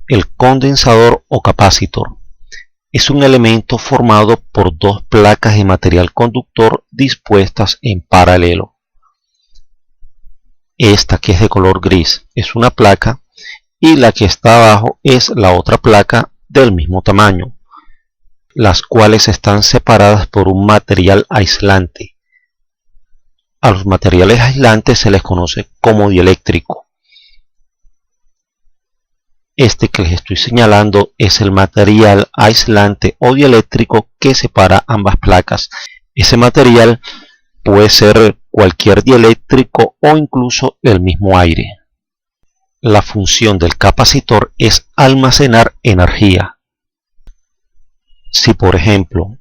El condensador o capacitor es un elemento formado por dos placas de material conductor dispuestas en paralelo. Esta, que es de color gris, es una placa y la que está abajo es la otra placa del mismo tamaño, las cuales están separadas por un material aislante. A los materiales aislantes se les conoce como dieléctrico. Este que les estoy señalando es el material aislante o dieléctrico que separa ambas placas. Ese material puede ser cualquier dieléctrico o incluso el mismo aire. La función del capacitor es almacenar energía. Si por ejemplo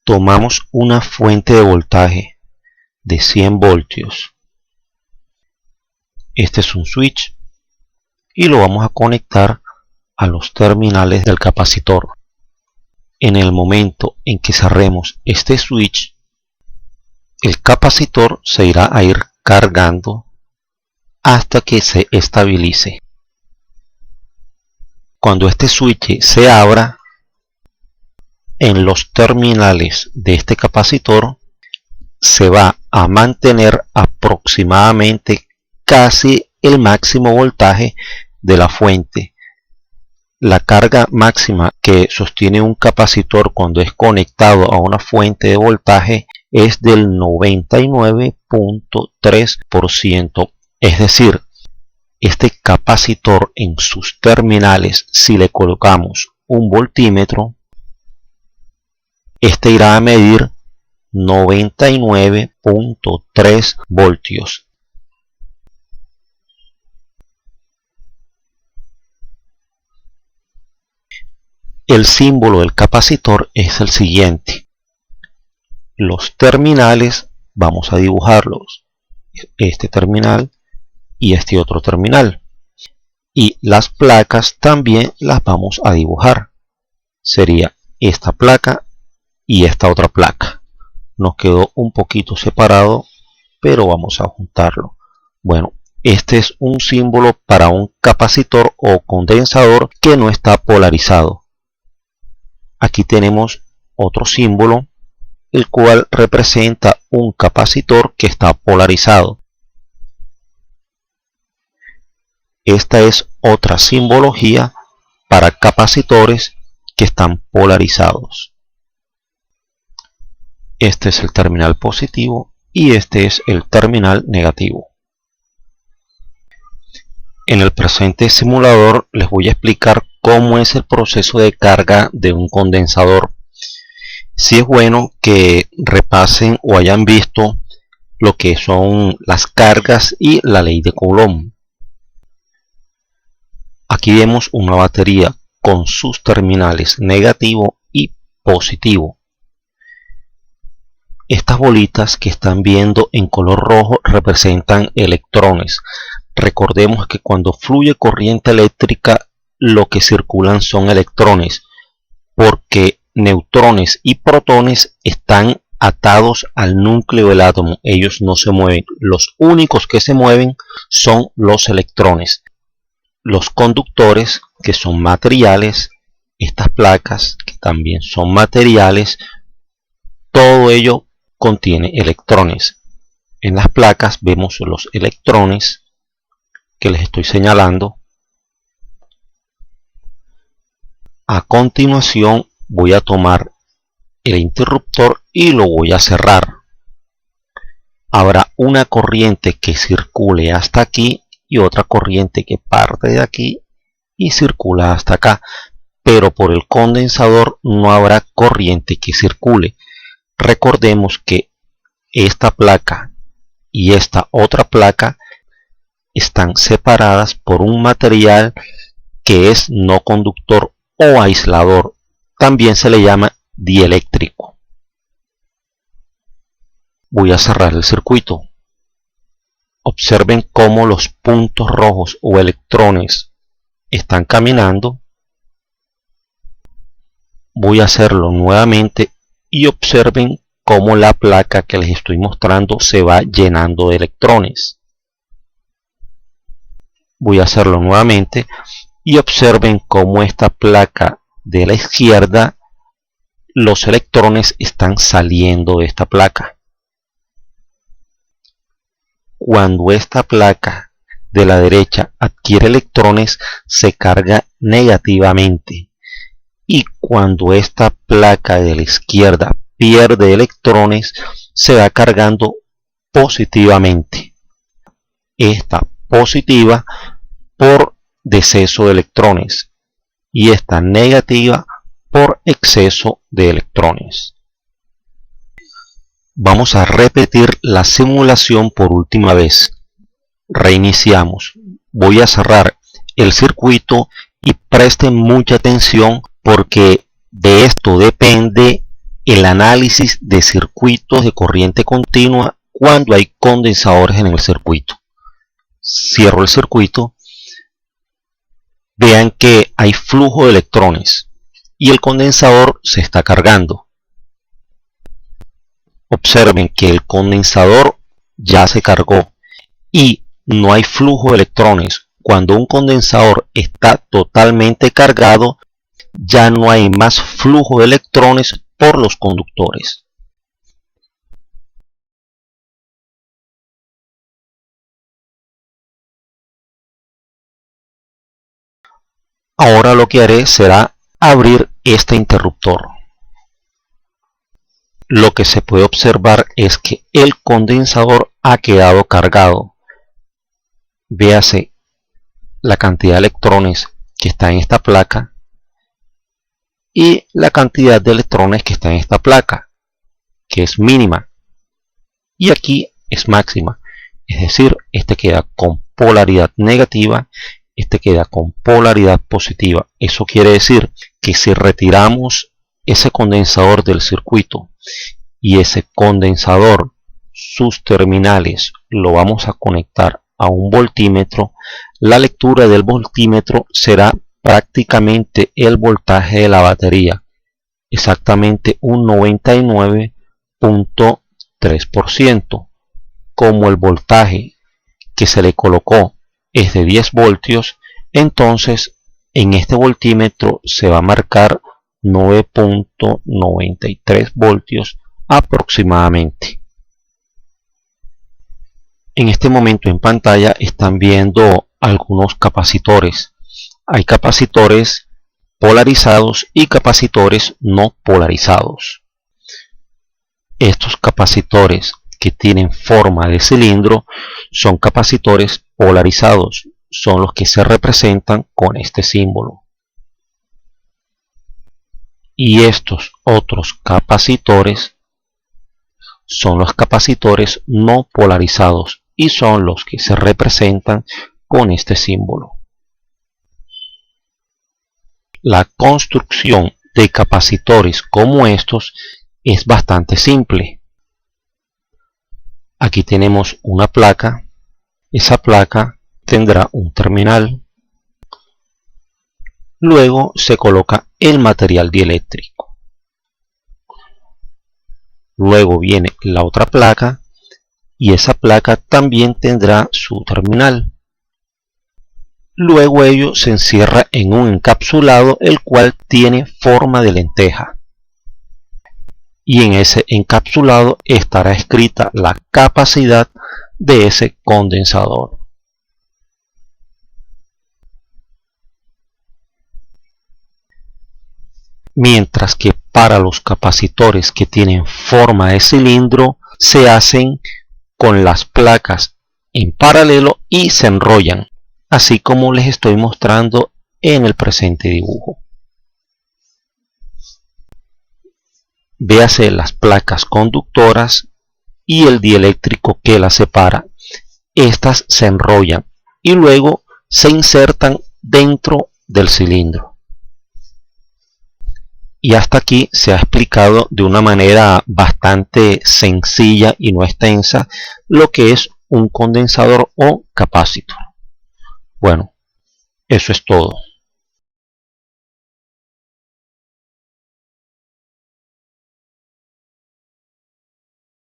tomamos una fuente de voltaje de 100 voltios, este es un switch y lo vamos a conectar a los terminales del capacitor. En el momento en que cerremos este switch, el capacitor se irá a ir cargando hasta que se estabilice. Cuando este switch se abra, en los terminales de este capacitor se va a mantener aproximadamente casi el máximo voltaje de la fuente. La carga máxima que sostiene un capacitor cuando es conectado a una fuente de voltaje es del 99.3%. Es decir, este capacitor en sus terminales, si le colocamos un voltímetro, este irá a medir 99.3 voltios. El símbolo del capacitor es el siguiente. Los terminales vamos a dibujarlos. Este terminal y este otro terminal. Y las placas también las vamos a dibujar. Sería esta placa y esta otra placa. Nos quedó un poquito separado, pero vamos a juntarlo. Bueno, este es un símbolo para un capacitor o condensador que no está polarizado. Aquí tenemos otro símbolo, el cual representa un capacitor que está polarizado. Esta es otra simbología para capacitores que están polarizados. Este es el terminal positivo y este es el terminal negativo. En el presente simulador les voy a explicar cómo es el proceso de carga de un condensador. Sí es bueno que repasen o hayan visto lo que son las cargas y la ley de Coulomb. Aquí vemos una batería con sus terminales negativo y positivo. Estas bolitas que están viendo en color rojo representan electrones. Recordemos que cuando fluye corriente eléctrica, lo que circulan son electrones, porque neutrones y protones están atados al núcleo del átomo. Ellos no se mueven. Los únicos que se mueven son los electrones. Los conductores, que son materiales, estas placas, que también son materiales, todo ello contiene electrones. En las placas vemos los electrones que les estoy señalando. A continuación voy a tomar el interruptor y lo voy a cerrar. Habrá una corriente que circule hasta aquí y otra corriente que parte de aquí y circula hasta acá, pero por el condensador no habrá corriente que circule. Recordemos que esta placa y esta otra placa están separadas por un material que es no conductor o aislador. También se le llama dieléctrico. Voy a cerrar el circuito. Observen cómo los puntos rojos o electrones están caminando. Voy a hacerlo nuevamente y observen cómo la placa que les estoy mostrando se va llenando de electrones. Voy a hacerlo nuevamente y observen cómo esta placa de la izquierda, los electrones están saliendo de esta placa. Cuando esta placa de la derecha adquiere electrones, se carga negativamente, y cuando esta placa de la izquierda pierde electrones, se va cargando positivamente. Esta positiva por deceso de electrones y esta negativa por exceso de electrones. Vamos a repetir la simulación por última vez. Reiniciamos. Voy a cerrar el circuito y presten mucha atención porque de esto depende el análisis de circuitos de corriente continua cuando hay condensadores en el circuito. Cierro el circuito. Vean que hay flujo de electrones y el condensador se está cargando. Observen que el condensador ya se cargó y no hay flujo de electrones. Cuando un condensador está totalmente cargado, ya no hay más flujo de electrones por los conductores. Ahora lo que haré será abrir este interruptor. Lo que se puede observar es que el condensador ha quedado cargado. Véase la cantidad de electrones que está en esta placa y la cantidad de electrones que está en esta placa, que es mínima, y aquí es máxima. Es decir, este queda con polaridad negativa, este queda con polaridad positiva. Eso quiere decir que si retiramos ese condensador del circuito y ese condensador, sus terminales, lo vamos a conectar a un voltímetro, la lectura del voltímetro será prácticamente el voltaje de la batería, exactamente un 99.3%. Como el voltaje que se le colocó es de 10 voltios, entonces en este voltímetro se va a marcar 9.93 voltios aproximadamente. En este momento en pantalla están viendo algunos capacitores. Hay capacitores polarizados y capacitores no polarizados. Estos capacitores que tienen forma de cilindro son capacitores polarizados, son los que se representan con este símbolo. Y estos otros capacitores son los capacitores no polarizados y son los que se representan con este símbolo. La construcción de capacitores como estos es bastante simple. Aquí tenemos una placa. Esa placa tendrá un terminal. Luego se coloca el material dieléctrico. Luego viene la otra placa y esa placa también tendrá su terminal. Luego ello se encierra en un encapsulado el cual tiene forma de lenteja. Y en ese encapsulado estará escrita la capacidad de ese condensador. Mientras que para los capacitores que tienen forma de cilindro se hacen con las placas en paralelo y se enrollan, así como les estoy mostrando en el presente dibujo. Véase las placas conductoras y el dieléctrico que las separa. Estas se enrollan y luego se insertan dentro del cilindro. Y hasta aquí se ha explicado de una manera bastante sencilla y no extensa lo que es un condensador o capacitor. Bueno, eso es todo.